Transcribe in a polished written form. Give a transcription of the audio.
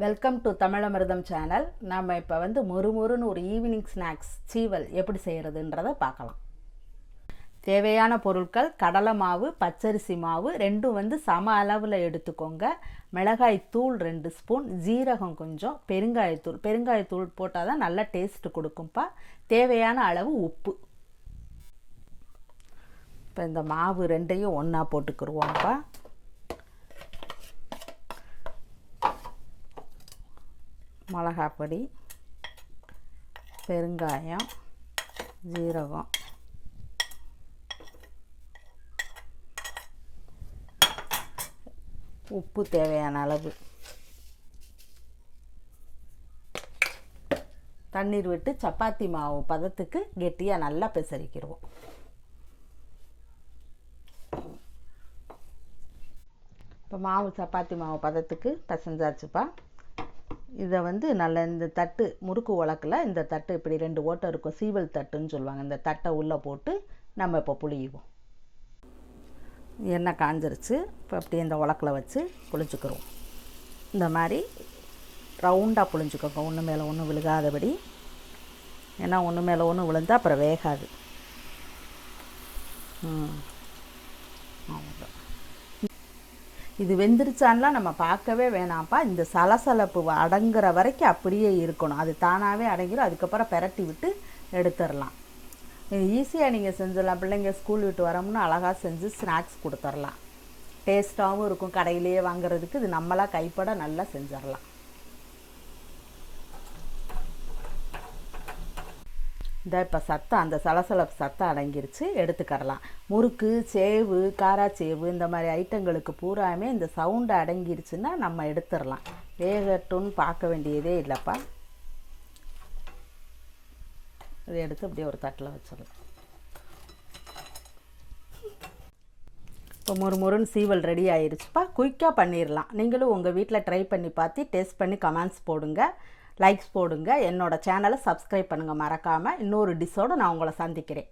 Welcome to தமிழமிர்தம் channel. நம்ம இப்போ மொறுமொறுன்னு ஒரு ஈவினிங் ஸ்நாக்ஸ் சீவல் எப்படி செய்கிறதுன்றதை பார்க்கலாம். தேவையான பொருட்கள்: கடலை மாவு, பச்சரிசி மாவு ரெண்டும் சம அளவில் எடுத்துக்கோங்க. மிளகாய் தூள் 2 ஸ்பூன், ஜீரகம் கொஞ்சம், பெருங்காயத்தூள் போட்டால் தான் நல்ல டேஸ்ட்டு கொடுக்கும்ப்பா. தேவையான அளவு உப்பு. இப்போ இந்த மாவு ரெண்டையும் ஒன்றா போட்டுக்கிடுவோம்ப்பா. மிளகாப்பொடி, பெருங்காயம், ஜீரகம், உப்பு தேவையான அளவு, தண்ணீர் விட்டு சப்பாத்தி மாவு பதத்துக்கு கெட்டியாக நல்லா பிசறிக்கிடுவோம். இப்போ மாவு சப்பாத்தி மாவு பதத்துக்கு பிசைஞ்சாச்சுப்பா. இதை நல்ல இந்த தட்டு முறுக்கு உலக்கில் இந்த தட்டு இப்படி 2 ஓட்டை இருக்கும், சீவல் தட்டுன்னு சொல்லுவாங்க. இந்த தட்டை உள்ளே போட்டு நம்ம இப்போ புளியுவோம். எண்ணெய் காஞ்சிருச்சு. இப்போ அப்படியே இந்த உலக்கில் வச்சு புளிச்சுக்கிறோம். இந்த மாதிரி ரவுண்டாக புளிஞ்சுக்கோங்க, ஒன்று மேலே ஒன்று விழுகாதபடி. ஏன்னா ஒன்று மேலே ஒன்று விழுந்தால் அப்புறம் வேகாது. அவ்வளோ. இது வெந்துருச்சான்லாம் நம்ம பார்க்கவே வேணாம்ப்பா. இந்த சலசலப்பு அடங்குற வரைக்கும் அப்படியே இருக்கணும். அது தானாகவே அடங்கிடும். அதுக்கப்புறம் பெரட்டி விட்டு எடுத்துடலாம். இது ஈஸியாக நீங்கள் செஞ்சிடலாம். பிள்ளைங்க ஸ்கூல் விட்டு வரோம்னு அழகாக செஞ்சு ஸ்நாக்ஸ் கொடுத்துடலாம். டேஸ்ட்டாகவும் இருக்கும். கடையிலேயே வாங்குறதுக்கு இது நம்மளாக கைப்பட நல்லா செஞ்சிடலாம். இந்த இப்போ சத்தம், அந்த சலசலப்பு சத்தம் அடங்கிருச்சு, எடுத்துக்கரலாம். முறுக்கு, சேவு, காராச்சேவு இந்த மாதிரி ஐட்டங்களுக்கு பூராமே இந்த சவுண்டு அடங்கிருச்சுன்னா நம்ம எடுத்துடலாம். வேகட்டும்னு பார்க்க வேண்டியதே இல்லைப்பா. இதை எடுத்து அப்படியே ஒரு தட்டில் வச்சிடலாம். இப்போ மொறுன்னு சீவல் ரெடி ஆயிடுச்சுப்பா. குயிக்காக பண்ணிடலாம். நீங்களும் உங்கள் வீட்டில் ட்ரை பண்ணி பார்த்து டேஸ்ட் பண்ணி கமெண்ட்ஸ் போடுங்க, லைக்ஸ் போடுங்க. என்னோடய சேனலை சப்ஸ்கிரைப் பண்ணுங்கள் மறக்காமல். இன்னொரு டிஷ்ஷோடு நான் உங்களை சந்திக்கிறேன்.